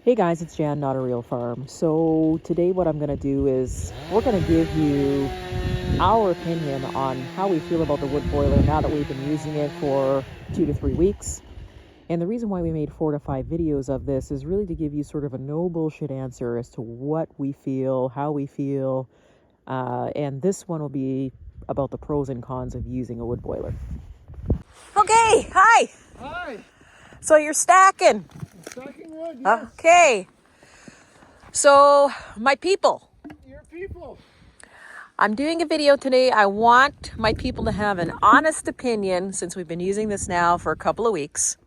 Hey guys, it's Jan, Not a Real Farm. So today what I'm going to do is we're going to give you our opinion on how we feel about the wood boiler now that we've been using it for 2 to 3 weeks. And the reason why we made 4 to 5 videos of this is really to give you sort of a no bullshit answer as to what we feel, how we feel. And this one will be about the pros and cons of using a wood boiler. Okay, hi. Hi, So you're stacking. stacking wood, yes. Okay. So my people. Your people. I'm doing a video today. I want my people to have an honest opinion since we've been using this now for a couple of weeks.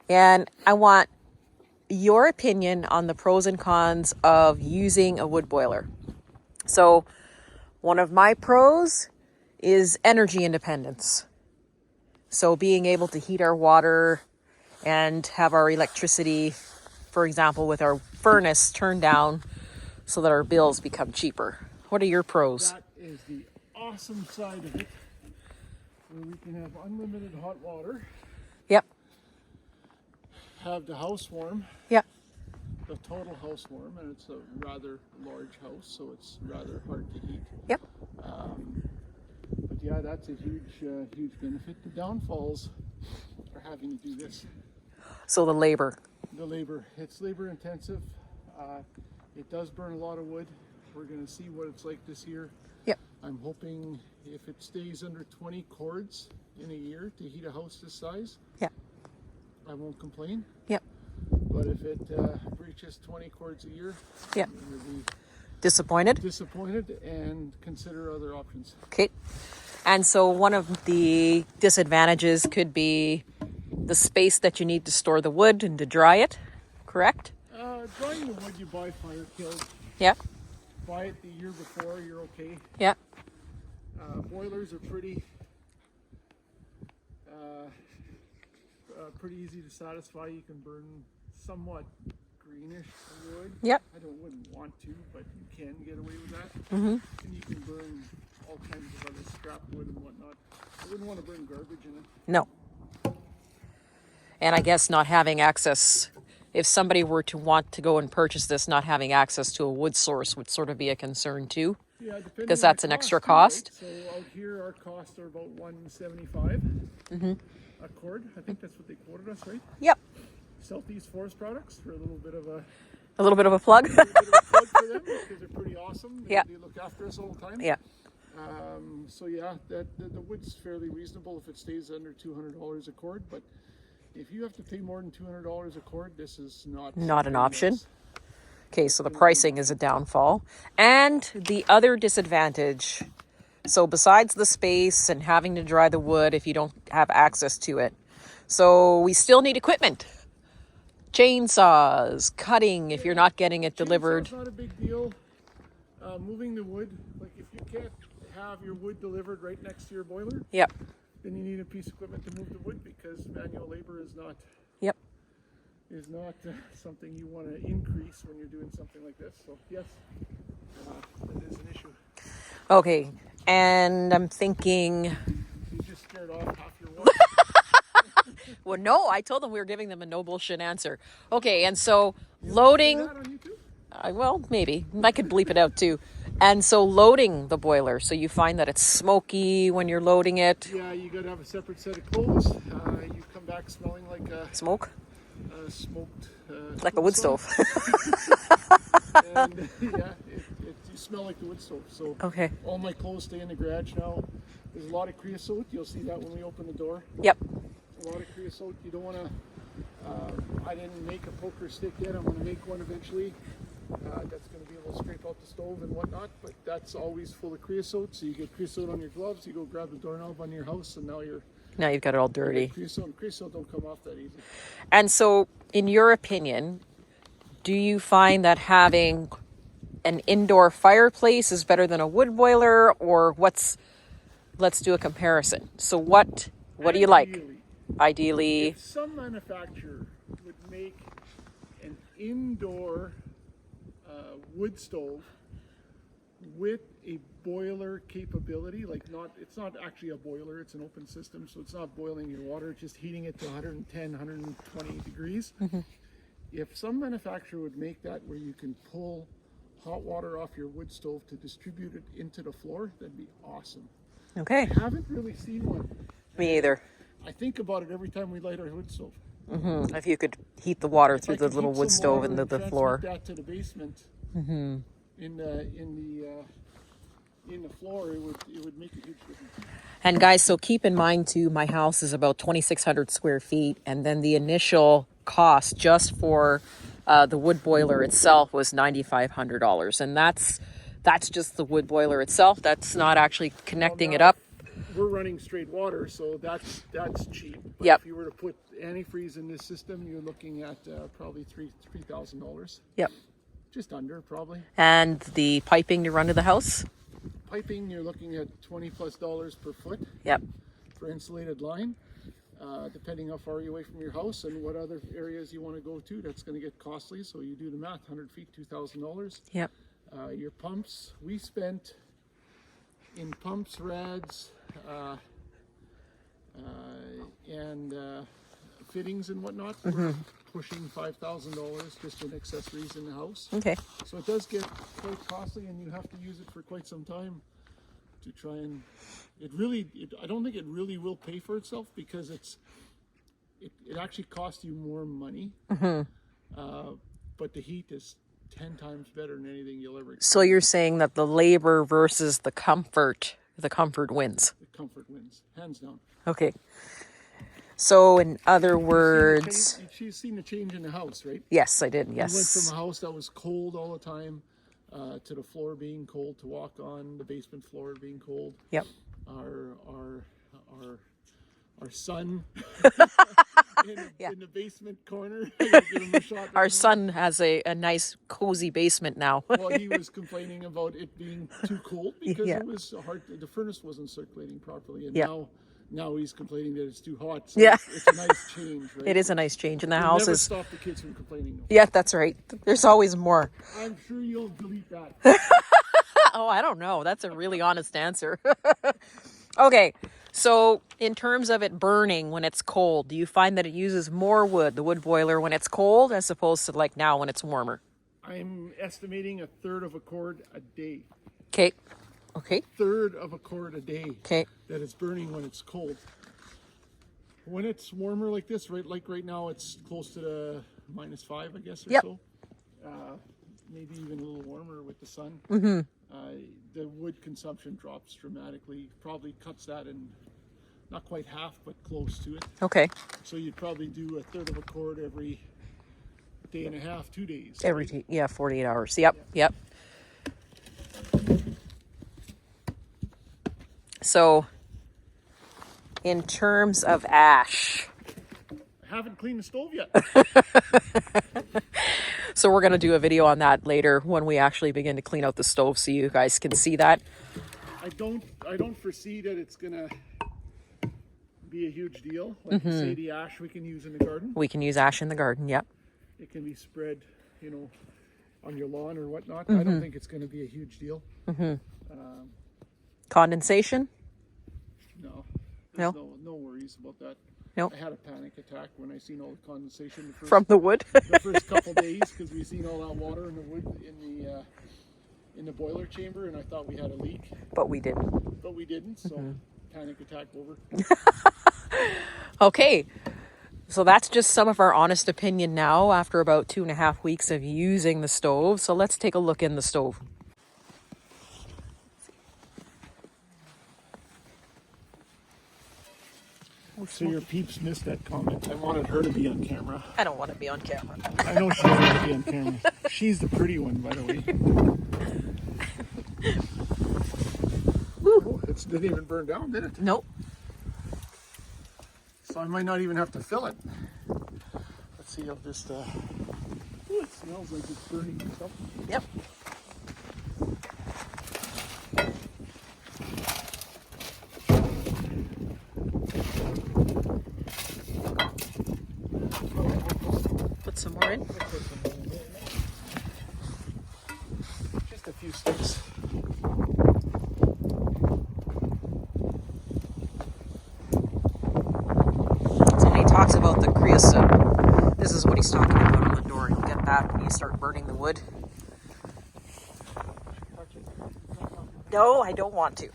And I want your opinion on the pros and cons of using a wood boiler. So one of my pros is energy independence. So being able to heat our water and have our electricity, for example, with our furnace turned down so that our bills become cheaper. What are your pros? That is the awesome side of it, where we can have unlimited hot water, Yep. have the house warm, Yep. the total house warm, and it's a rather large house, so it's rather hard to heat. Yep. But yeah, that's a huge benefit. The downfalls are having to do this. So the labor. The labor, it's labor intensive. It does burn a lot of wood. We're going to see what it's like this year. Yep. I'm hoping if it stays under 20 cords in a year to heat a house this size, Yep. I won't complain. Yep. But if it reaches 20 cords a year, Yep. I'm going to be Disappointed? disappointed and consider other options. Okay. And so one of the disadvantages could be the space that you need to store the wood and to dry it, correct? Drying the wood, you buy fire killed. Yep. Buy it the year before, you're okay. Yep. Boilers are pretty easy to satisfy. You can burn somewhat greenish wood. Yep. Wouldn't want to, but you can get away with that. Mm-hmm. And you can burn all kinds of other scrap wood and whatnot. I wouldn't want to burn garbage in it. No. And I guess not having access, if somebody were to want to go and purchase this, not having access to a wood source would sort of be a concern too. Yeah, depending Because on that's the an extra too, cost. right? So out here, our costs are about $175 a cord. I think that's what they quoted us, right? Yep. Southeast Forest Products for a little bit of a plug. plug for them because they're pretty awesome. Yeah. They look after us all the time. Yeah. So yeah, the wood's fairly reasonable if it stays under $200 a cord. But if you have to pay more than $200 a cord, this is not an option. Okay, so the pricing is a downfall. And the other disadvantage, so besides the space and having to dry the wood if you don't have access to it, so we still need equipment. Chainsaws, cutting if you're not getting it delivered. It's not a big deal. Moving the wood, like if you can't have your wood delivered right next to your boiler, Yep. then you need a piece of equipment to move the wood because manual labor is not Yep. something you want to increase when you're doing something like this. So yes, that is an issue. Okay, and I'm thinking, You just scared off half your wood. well, no, I told them we were giving them a no bullshit answer. Okay, and so loading, Is that on YouTube? well, maybe. I could bleep it out too. And so loading the boiler, so you find that it's smoky when you're loading it. Yeah, you got to have a separate set of clothes. You come back smelling like a Smoke? smoked. Like a wood stove. And yeah, you smell like the wood stove. So Okay. all my clothes stay in the garage now. There's a lot of creosote. You'll see that when we open the door. Yep. A lot of creosote. You don't want to. I didn't make a poker stick yet. I'm going to make one eventually. That's going to be able to scrape out the stove and whatnot. But that's always full of creosote. So you get creosote on your gloves. You go grab the doorknob on your house, and now Now you've got it all dirty. Creosote don't come off that easy. And so, in your opinion, do you find that having an indoor fireplace is better than a wood boiler, or let's do a comparison. So what do you like? Ideally, if some manufacturer would make an indoor wood stove with a boiler capability, it's not actually a boiler, it's an open system, so it's not boiling your water, it's just heating it to 110, 120 degrees. if some manufacturer would make that where you can pull hot water off your wood stove to distribute it into the floor, that'd be awesome. Okay. I haven't really seen one. Me either. I think about it every time we light our wood stove. If you could heat the water If through I the could little heat wood some stove water into and the transmit floor. that to the basement, in the floor, it would make a huge difference. And guys, so keep in mind too, my house is about 2,600 square feet, and then the initial cost just for the wood boiler itself was $9,500, and that's just the wood boiler itself. That's not actually connecting it up. We're running straight water, so that's cheap. But Yep. if you were to put antifreeze in this system, you're looking at probably $3,000. Yep. Just under, probably. And the piping to run to the house. Piping, you're looking at $20+ per foot. Yep. For insulated line, depending how far you're away from your house and what other areas you want to go to. That's going to get costly, so you do the math. 100 feet, $2,000. Yep. Your pumps, we spent in pumps, rads, and fittings and whatnot. We're pushing $5,000 just in accessories in the house. Okay. So it does get quite costly, and you have to use it for quite some time to try and. I don't think it really will pay for itself, because it actually costs you more money. But the heat is 10 times better than anything you'll ever experience. So you're saying that the labor versus the comfort wins. The comfort wins, hands down. Okay. So in other words, You've seen the change in the house, right? yes, I did. We went Yes. from a house that was cold all the time to the floor being cold to walk on, the basement floor being cold. Yep. Our son Yeah. in the basement corner. I gotta give him a shot right Our now. son has a nice cozy basement now. Well, he was complaining about it being too cold because Yeah. it was hard. The furnace wasn't circulating properly, and Yeah. now he's complaining that it's too hot. So Yeah. it's a nice change, right? It is a nice change, and the You'll house never is. stop the kids from complaining, though. Yeah, that's right. There's always more. I'm sure you'll delete that. Oh, I don't know. That's a really honest answer. Okay. So in terms of it burning when it's cold, do you find that it uses more wood, the wood boiler, when it's cold as opposed to like now when it's warmer? I'm estimating 1/3 of a cord a day. Okay. Okay. 1/3 of a cord a day. Okay. That it's burning when it's cold. When it's warmer like this, like right now, it's close to the -5, I guess, or Yep. so. Maybe even a little warmer with the sun. The wood consumption drops dramatically. Probably cuts that in not quite half, but close to it. Okay. So you'd probably do 1/3 of a cord every day and a half, 2 days. Yeah, 48 hours. Yep. Yep. So in terms of ash, I haven't cleaned the stove yet. so we're going to do a video on that later when we actually begin to clean out the stove so you guys can see that. I don't foresee that it's gonna be a huge deal. Like you say, the ash we can use in the garden. We can use ash in the garden. Yep. It can be spread, on your lawn or whatnot. I don't think it's going to be a huge deal. Condensation? No, there's no worries about that. No. I had a panic attack when I seen all the condensation From the wood? the first couple days, because we seen all that water in the wood in the boiler chamber, and I thought we had a leak, But we didn't. but we didn't. So panic attack over. Okay. So that's just some of our honest opinion now after about 2.5 weeks of using the stove. So let's take a look in the stove. So your peeps missed that comment. I wanted her to be on camera. I don't want to be on camera. I know she doesn't want to be on camera. She's the pretty one, by the way. Oh, it didn't even burn down, did it? Nope. So I might not even have to fill it. Let's see, I'll just, ooh, it smells like it's burning or something. Yep. Put some more in. Just a few sticks. So when he talks about the creosote, this is what he's talking about on the door happen. You start burning the wood. No, I don't want to.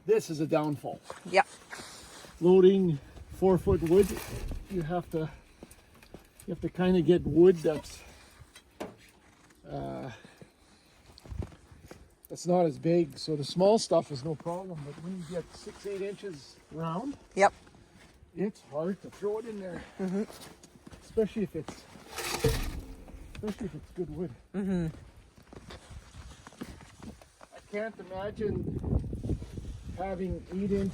This is a downfall. Yep. Loading 4-foot wood, you have to kind of get wood that's not as big. So the small stuff is no problem, but when you get 6-8 inches round, Yep. it's hard to throw it in there. Mm-hmm. Especially if it's good wood. Mm-hmm. I can't imagine having 8-inch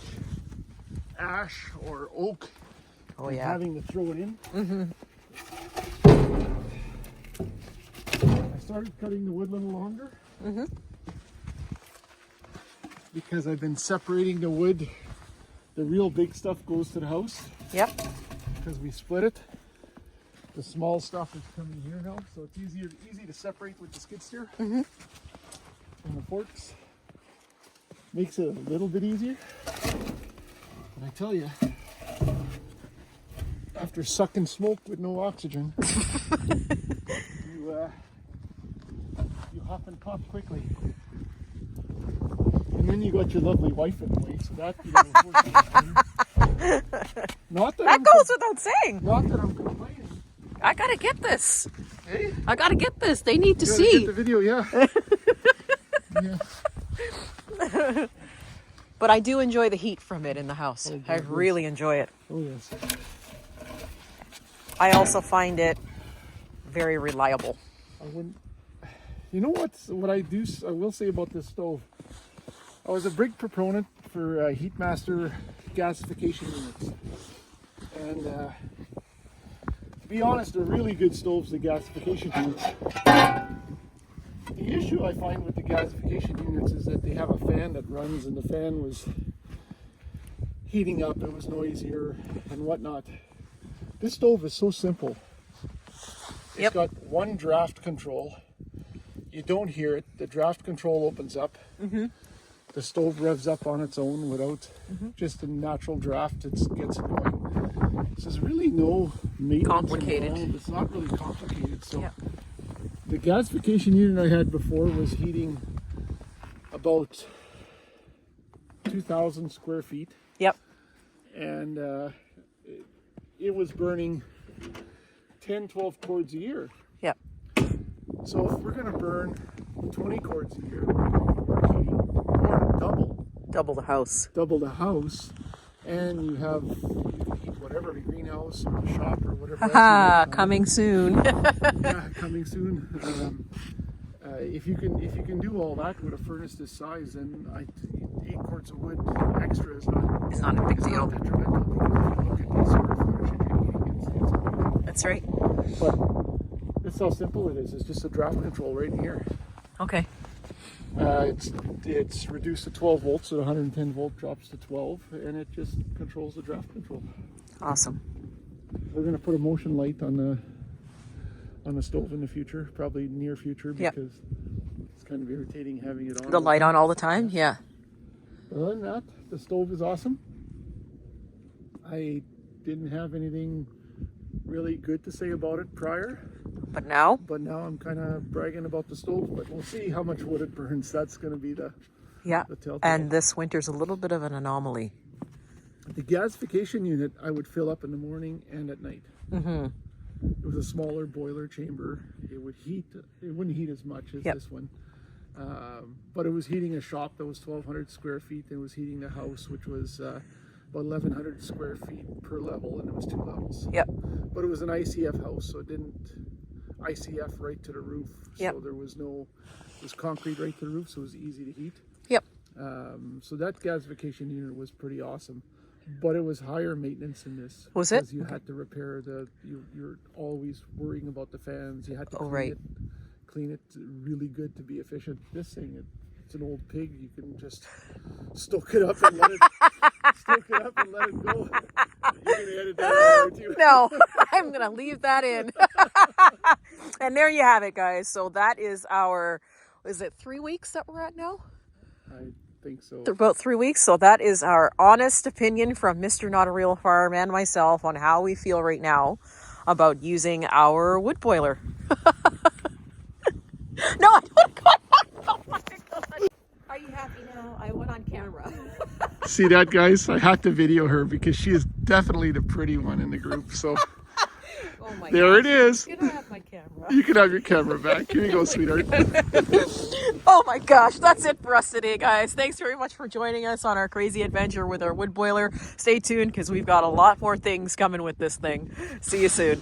ash or oak Oh, and yeah. having to throw it in. Mm-hmm. I started cutting the wood a little longer Mm-hmm. because I've been separating the wood. The real big stuff goes to the house Yep. because we split it. The small stuff is coming here now, so it's easy to separate with the skid steer. Mm-hmm. And the forks makes it a little bit easier. But I tell you, after sucking smoke with no oxygen, you huff and puff quickly. And then you got your lovely wife in the way, so that you know, not that That goes without saying. not that I'm complaining. I gotta get this. Hey, I gotta get this. They need to you gotta see. get the video, yeah. Yeah. But I do enjoy the heat from it in the house. Oh, I good. really enjoy it. Oh yes. I also find it very reliable. I wouldn't. You know what I will say about this stove. I was a big proponent for Heatmaster gasification units, and to be honest, they're really good stoves. The gasification units. The issue I find with the gasification units is that they have a fan that runs, and the fan was heating up. It was noisier and whatnot. This stove is so simple. It's Yep. got one draft control. You don't hear it. The draft control opens up. Mm-hmm. The stove revs up on its own without just a natural draft. It gets it going. So there's really no maintenance Complicated. involved. It's not really complicated. So Yep. the gasification unit I had before was heating about 2,000 square feet, Yep. and it was burning 10-12 cords a year. Yep. So if we're going to burn 20 cords a year, we're heating more than Double the house. double the house, and you can heat whatever, the greenhouse or the shop or whatever else you Haha, want. coming soon. Yeah, coming soon. If you can do all that with a furnace this size, then 8 cords of wood extra is not It's not a big deal. detrimental, because if you look at the square footage that you're heating, it's amazing. That's right. But that's how simple it is. It's just a draft control right in here. Okay. It's reduced to 12 volts, so the 110 volt drops to 12, and it just controls the draft control. Awesome. We're going to put a motion light on the stove in the future, probably near future, Yep. because it's kind of irritating having it on. The light on all the time? Yeah. Other than that, the stove is awesome. I didn't have anything really good to say about it prior, But now? but now I'm kind of bragging about the stove. But we'll see how much wood it burns. That's going to be the Yeah. telltale. And this winter's a little bit of an anomaly. The gasification unit I would fill up in the morning and at night. Mm-hmm. It was a smaller boiler chamber. It would heat. It wouldn't heat as much as Yep. this one, but it was heating a shop that was 1,200 square feet. And it was heating the house, which was about 1,100 square feet per level, and it was 2 levels. Yep. But it was an ICF house, so it didn't ICF right to the roof. Yep. So there was it was concrete right to the roof, so it was easy to heat. Yep. So that gasification unit was pretty awesome. But it was higher maintenance than this. Was it? Because you had to repair you're always worrying about the fans. You had to Oh, right. clean it really good to be efficient. This thing, it's an old pig. You can just stoke it up and let it go. You're gonna edit that out, aren't you? No, I'm going to leave that in. And there you have it, guys. So that is is it 3 weeks that we're at now? I think so. About 3 weeks. So that is our honest opinion from Mr. Not a Real Farm and myself on how we feel right now about using our wood boiler. No, I don't. Oh my God. Are you happy now? I went on camera. See that, guys? I had to video her because she is definitely the pretty one in the group. So Oh my there gosh. it is. Can I have my camera? You can have your camera back. Here you go, sweetheart. Oh my gosh, that's it for us today, guys. Thanks very much for joining us on our crazy adventure with our wood boiler. Stay tuned because we've got a lot more things coming with this thing. See you soon.